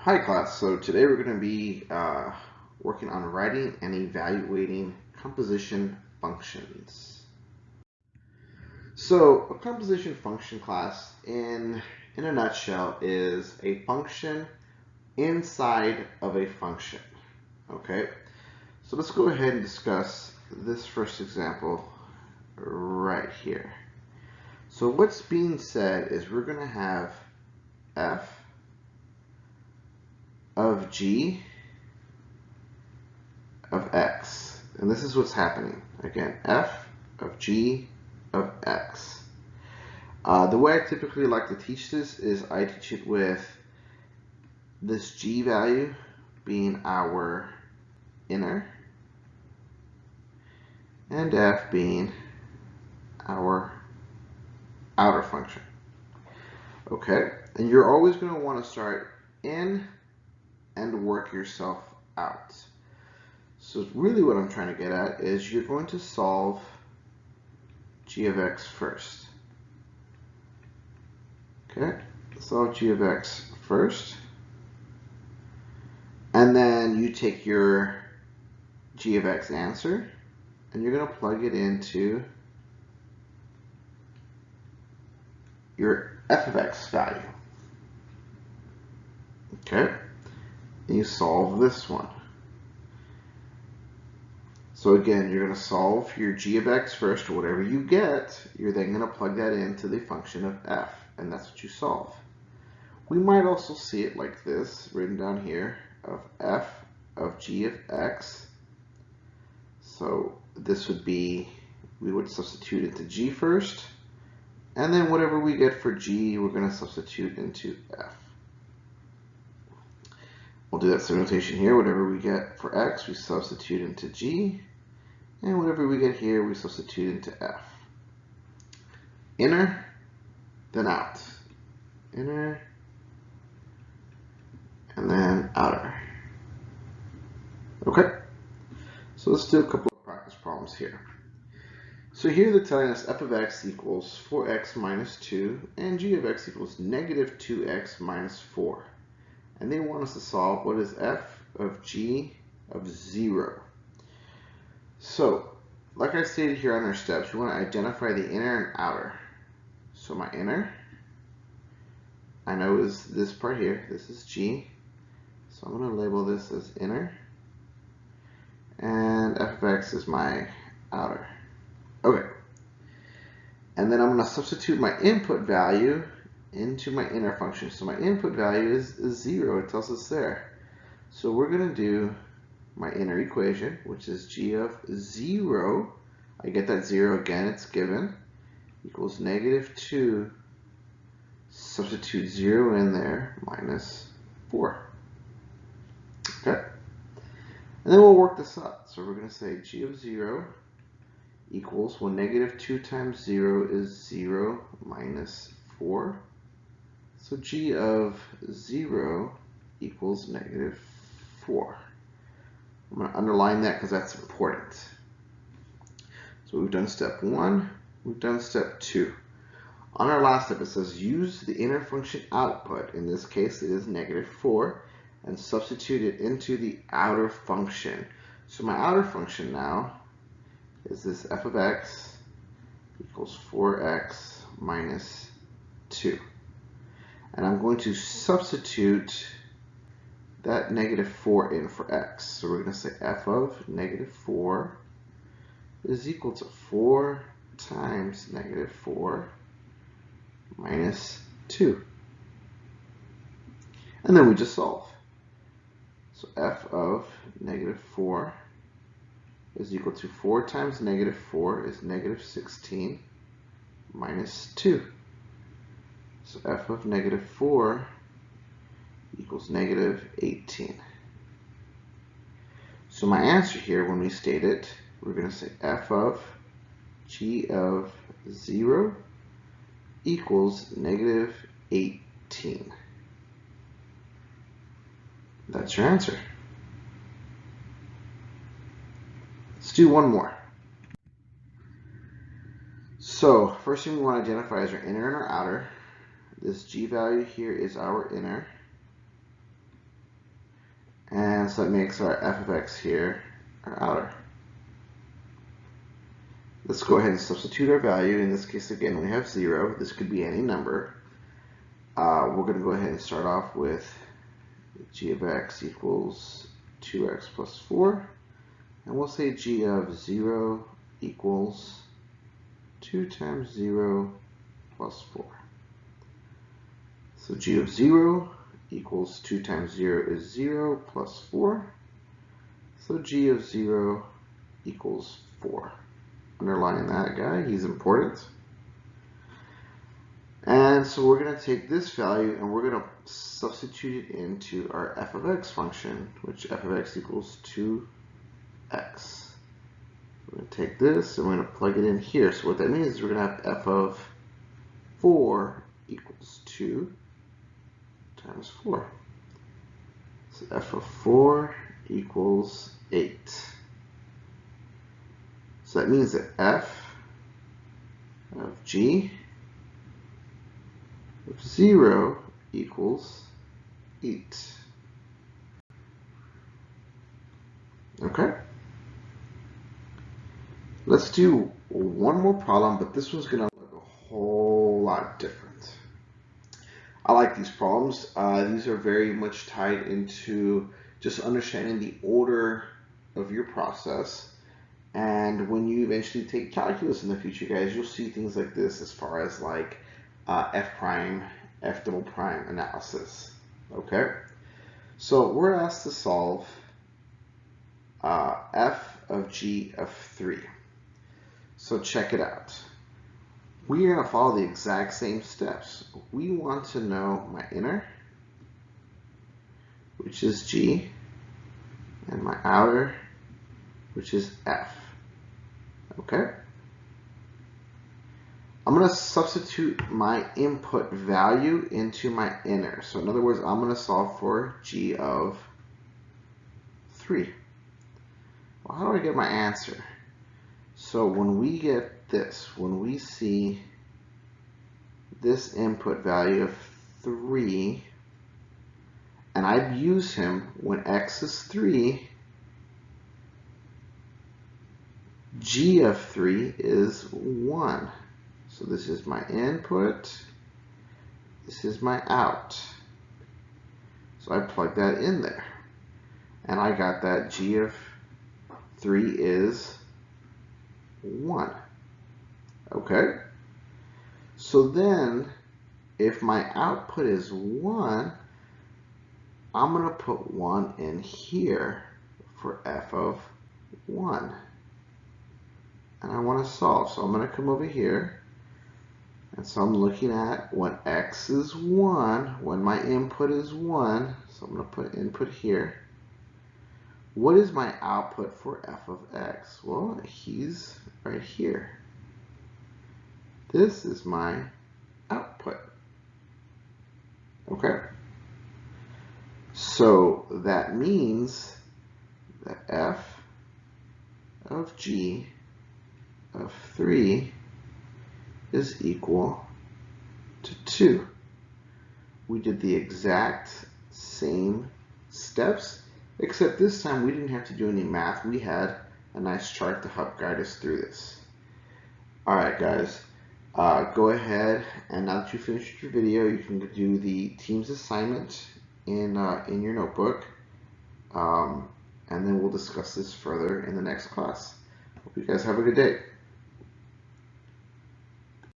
Hi class, so today we're going to be working on writing and evaluating composition functions. So a composition function class in a nutshell is a function inside of a function. Okay, so let's go ahead and discuss this first example right here. So what's being said is we're going to have f of g of x. And this is what's happening. Again, f of g of x. The way I typically like to teach this is I teach it with this g value being our inner and f being our outer function. Okay, and you're always going to want to start in and work yourself out. So really what I'm trying to get at is you're going to solve g of x first. Okay, solve g of x first. And then you take your g of x answer and you're going to plug it into your f of x value. Okay, and you solve this one. So again, you're going to solve your g of x first, or whatever you get, you're then going to plug that into the function of f, and that's what you solve. We might also see it like this, written down here, of f of g of x. So this would be, we would substitute into g first, and then whatever we get for g, we're going to substitute into f. We'll do that same notation here. Whatever we get for x, we substitute into g, and whatever we get here, we substitute into f. Inner, then out. Inner, and then outer. Okay, so let's do a couple of practice problems here. So here they're telling us f of x equals 4x minus 2, and g of x equals negative 2x minus 4. And they want us to solve what is f of g of 0. So, like I stated here on our steps, we want to identify the inner and outer. So my inner, I know is this part here. This is g. So I'm going to label this as inner. And f of x is my outer. Okay. And then I'm going to substitute my input value into my inner function. So my input value is 0. It tells us there. So we're going to do my inner equation, which is g of 0. I get that 0 again, it's given, equals negative 2, substitute 0 in there, minus 4. Okay? And then we'll work this out. So we're going to say g of 0 equals, well, negative 2 times 0 is 0 minus 4. So g of 0 equals negative 4. I'm going to underline that because that's important. So we've done step 1, we've done step 2. On our last step it says use the inner function output, in this case it is negative 4, and substitute it into the outer function. So my outer function now is this f of x equals 4x minus 2. And I'm going to substitute that negative 4 in for x. So we're going to say f of negative 4 is equal to 4 times negative 4 minus 2. And then we just solve. So f of negative 4 is equal to 4 times negative 4 is negative 16 minus 2. So f of negative 4 equals negative 18. So my answer here, when we state it, we're going to say f of g of 0 equals negative 18. That's your answer. Let's do one more. So first thing we want to identify is our inner and our outer. This g value here is our inner. And so that makes our f of x here our outer. Let's go ahead and substitute our value. In this case, again, we have 0. This could be any number. We're going to go ahead and start off with g of x equals 2x plus 4. And we'll say g of 0 equals 2 times 0 plus 4. So g of 0 equals 2 times 0 is 0 plus 4. So g of 0 equals 4. Underline that guy, he's important. And so we're going to take this value and we're going to substitute it into our f of x function, which f of x equals 2x. We're going to take this and we're going to plug it in here. So what that means is we're going to have f of 4 equals 2 times 4. So f of 4 equals 8. So that means that f of g of 0 equals 8. Okay? Let's do one more problem, but this one's going to look a whole lot different. I like these problems. These are very much tied into just understanding the order of your process. And when you eventually take calculus in the future, guys, you'll see things like this as far as like f prime, f double prime analysis. Okay? So we're asked to solve f of g of 3. So check it out. We are going to follow the exact same steps. We want to know my inner, which is g, and my outer, which is f. Okay? I'm going to substitute my input value into my inner. So in other words, I'm going to solve for g of 3. Well, how do I get my answer? So when we get this, when we see this input value of 3, and I use him when x is 3, g of 3 is 1. So this is my input, this is my out. So I plug that in there. And I got that g of 3 is 1. Okay? So then, if my output is 1, I'm going to put 1 in here for f of 1. And I want to solve. So I'm going to come over here. And so I'm looking at when x is 1, when my input is 1. So I'm going to put input here. What is my output for f of x? Well, he's right here. This is my output. Okay? So that means that f of g of 3 is equal to 2. We did the exact same steps, except this time we didn't have to do any math. We had a nice chart to help guide us through this. Alright guys, go ahead and now that you finished your video, you can do the team's assignment in your notebook, and then we'll discuss this further in the next class. Hope you guys have a good day.